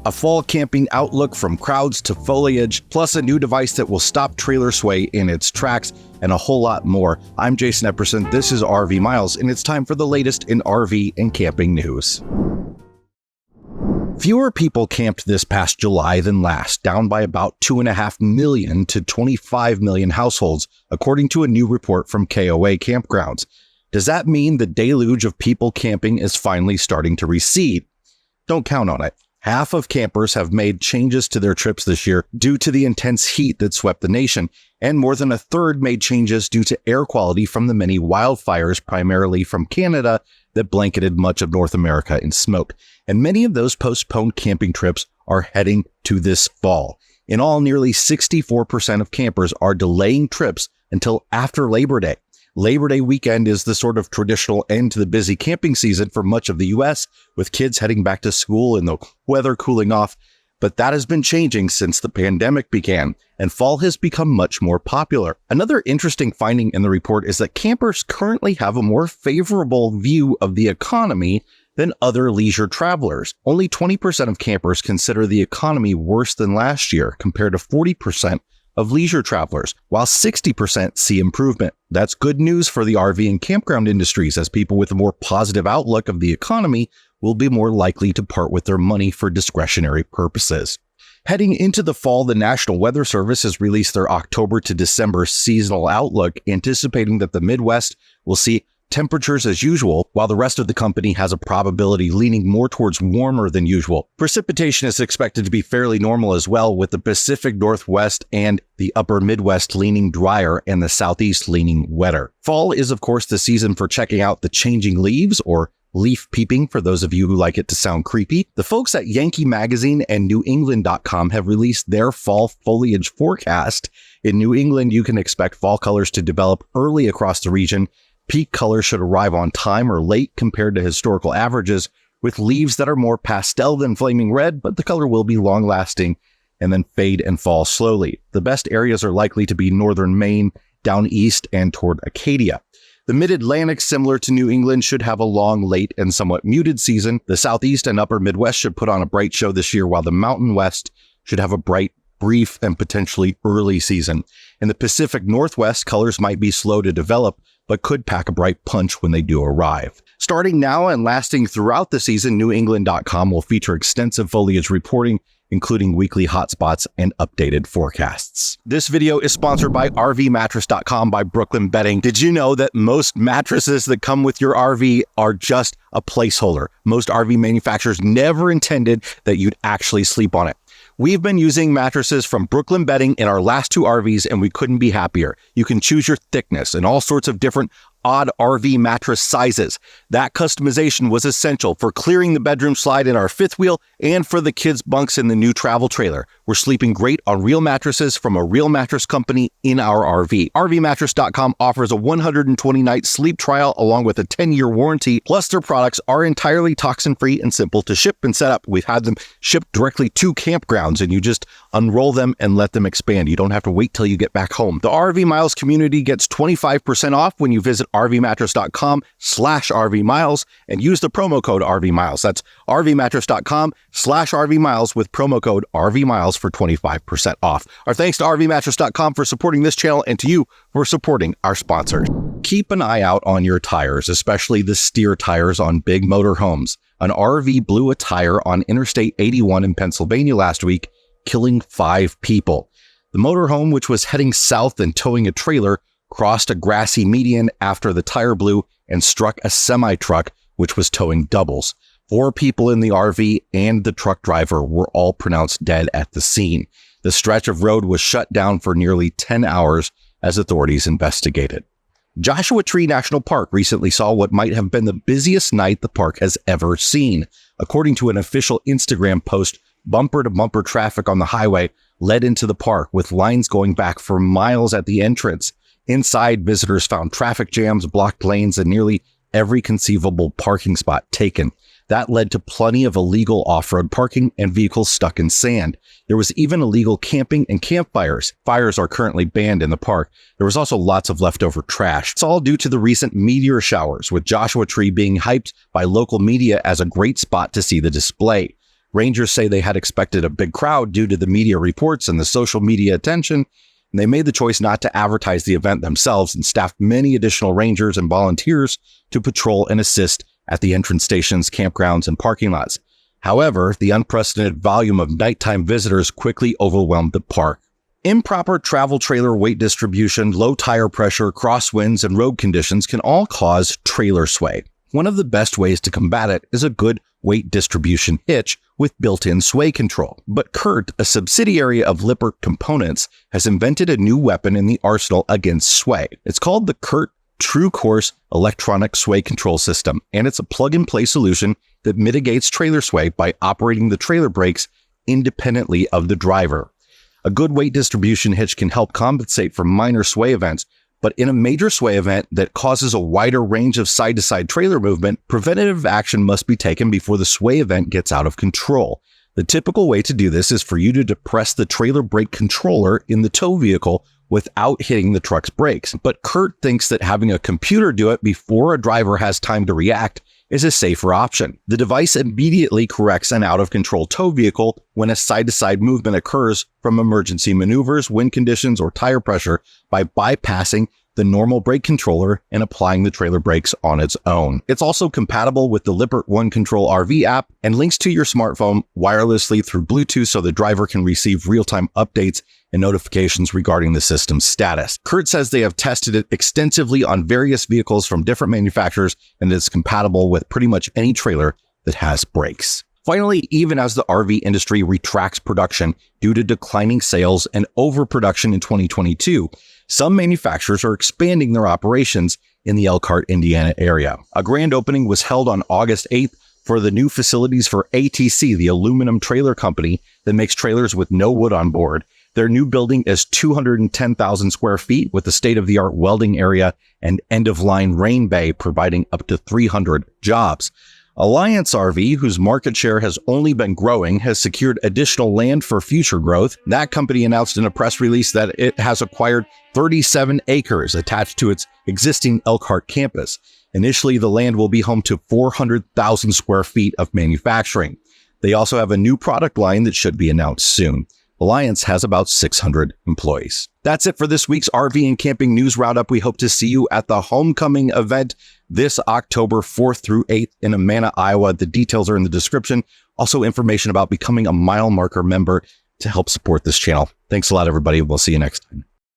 a fall camping outlook from crowds to foliage, plus a new device that will stop trailer sway in its tracks, and a whole lot more. I'm Jason Epperson, this is RV Miles, and it's time for the latest in RV and camping news. Fewer people camped this past July than last, down by about 2.5 million to 25 million households, according to a new report from KOA Campgrounds. Does that mean the deluge of people camping is finally starting to recede? Don't count on it. Half of campers have made changes to their trips this year due to the intense heat that swept the nation, and more than a third made changes due to air quality from the many wildfires, primarily from Canada, that blanketed much of North America in smoke. And many of those postponed camping trips are heading to this fall. In all, nearly 64% of campers are delaying trips until after Labor Day. Labor Day weekend is the sort of traditional end to the busy camping season for much of the U.S., with kids heading back to school and the weather cooling off. But that has been changing since the pandemic began, and fall has become much more popular. Another interesting finding in the report is that campers currently have a more favorable view of the economy than other leisure travelers. Only 20% of campers consider the economy worse than last year, compared to 40% of leisure travelers, while 60% see improvement. That's good news for the RV and campground industries, as people with a more positive outlook of the economy will be more likely to part with their money for discretionary purposes. Heading into the fall, the National Weather Service has released their October to December seasonal outlook, anticipating that the Midwest will see temperatures as usual, while the rest of the company has a probability leaning more towards warmer than usual. Precipitation is expected to be fairly normal as well, with the Pacific Northwest and the upper Midwest leaning drier and the Southeast leaning wetter. Fall is, of course, the season for checking out the changing leaves, or leaf peeping for those of you who like it to sound creepy. The folks at Yankee Magazine and NewEngland.com have released their fall foliage forecast. In New England, you can expect fall colors to develop early across the region. Peak color should arrive on time or late compared to historical averages, with leaves that are more pastel than flaming red, but the color will be long-lasting and then fade and fall slowly. The best areas are likely to be northern Maine, down east, and toward Acadia. The mid-Atlantic, similar to New England, should have a long, late, and somewhat muted season. The southeast and upper Midwest should put on a bright show this year, while the Mountain West should have a bright, brief, and potentially early season. In the Pacific Northwest, colors might be slow to develop, but could pack a bright punch when they do arrive. Starting now and lasting throughout the season, NewEngland.com will feature extensive foliage reporting, including weekly hotspots and updated forecasts. This video is sponsored by RVmattress.com by Brooklyn Bedding. Did you know that most mattresses that come with your RV are just a placeholder? Most RV manufacturers never intended that you'd actually sleep on it. We've been using mattresses from Brooklyn Bedding in our last two RVs, and we couldn't be happier. You can choose your thickness and all sorts of different odd RV mattress sizes. That customization was essential for clearing the bedroom slide in our fifth wheel and for the kids' bunks in the new travel trailer. We're sleeping great on real mattresses from a real mattress company in our RV. RVmattress.com offers a 120-night sleep trial along with a 10-year warranty. Plus, their products are entirely toxin-free and simple to ship and set up. We've had them shipped directly to campgrounds, and you just unroll them and let them expand. You don't have to wait till you get back home. The RV Miles community gets 25% off when you visit RVmattress.com/RVMiles and use the promo code RVMiles. That's RVmattress.com/RVMiles with promo code RVMiles for 25% off. Our thanks to RVmattress.com for supporting this channel and to you for supporting our sponsors. Keep an eye out on your tires, especially the steer tires on big motorhomes. An RV blew a tire on Interstate 81 in Pennsylvania last week, killing 5 people. The motorhome, which was heading south and towing a trailer, crossed a grassy median after the tire blew and struck a semi-truck, which was towing doubles. 4 people in the RV and the truck driver were all pronounced dead at the scene. The stretch of road was shut down for nearly 10 hours as authorities investigated. Joshua Tree National Park recently saw what might have been the busiest night the park has ever seen. According to an official Instagram post, bumper-to-bumper traffic on the highway led into the park, with lines going back for miles at the entrance. Inside, visitors found traffic jams, blocked lanes, and nearly every conceivable parking spot taken. That led to plenty of illegal off-road parking and vehicles stuck in sand. There was even illegal camping and campfires. Fires are currently banned in the park. There was also lots of leftover trash. It's all due to the recent meteor showers, with Joshua Tree being hyped by local media as a great spot to see the display. Rangers say they had expected a big crowd due to the media reports and the social media attention, and they made the choice not to advertise the event themselves and staffed many additional rangers and volunteers to patrol and assist at the entrance stations, campgrounds, and parking lots. However, the unprecedented volume of nighttime visitors quickly overwhelmed the park. Improper travel trailer weight distribution, low tire pressure, crosswinds, and road conditions can all cause trailer sway. One of the best ways to combat it is a good weight distribution hitch with built-in sway control. But Kurt, a subsidiary of Lippert Components, has invented a new weapon in the arsenal against sway. It's called the Kurt True Course Electronic Sway Control System, and it's a plug-and-play solution that mitigates trailer sway by operating the trailer brakes independently of the driver. A good weight distribution hitch can help compensate for minor sway events, but in a major sway event that causes a wider range of side-to-side trailer movement, preventative action must be taken before the sway event gets out of control. The typical way to do this is for you to depress the trailer brake controller in the tow vehicle without hitting the truck's brakes. But Kurt thinks that having a computer do it before a driver has time to react is a safer option. The device immediately corrects an out-of-control tow vehicle when a side-to-side movement occurs from emergency maneuvers, wind conditions, or tire pressure by bypassing the normal brake controller and applying the trailer brakes on its own. It's also compatible with the Lippert One Control RV app and links to your smartphone wirelessly through Bluetooth so the driver can receive real-time updates and notifications regarding the system's status. Kurt says they have tested it extensively on various vehicles from different manufacturers and is compatible with pretty much any trailer that has brakes. Finally, even as the RV industry retracts production due to declining sales and overproduction in 2022, some manufacturers are expanding their operations in the Elkhart, Indiana area. A grand opening was held on August 8th for the new facilities for ATC, the aluminum trailer company that makes trailers with no wood on board. Their new building is 210,000 square feet with a state-of-the-art welding area and end-of-line rain bay, providing up to 300 jobs. Alliance RV, whose market share has only been growing, has secured additional land for future growth. That company announced in a press release that it has acquired 37 acres attached to its existing Elkhart campus. Initially, the land will be home to 400,000 square feet of manufacturing. They also have a new product line that should be announced soon. Alliance has about 600 employees. That's it for this week's RV and Camping News Roundup. We hope to see you at the Homecoming event this October 4th through 8th in Amana, Iowa. The details are in the description. Also, information about becoming a Mile Marker member to help support this channel. Thanks a lot, everybody. We'll see you next time.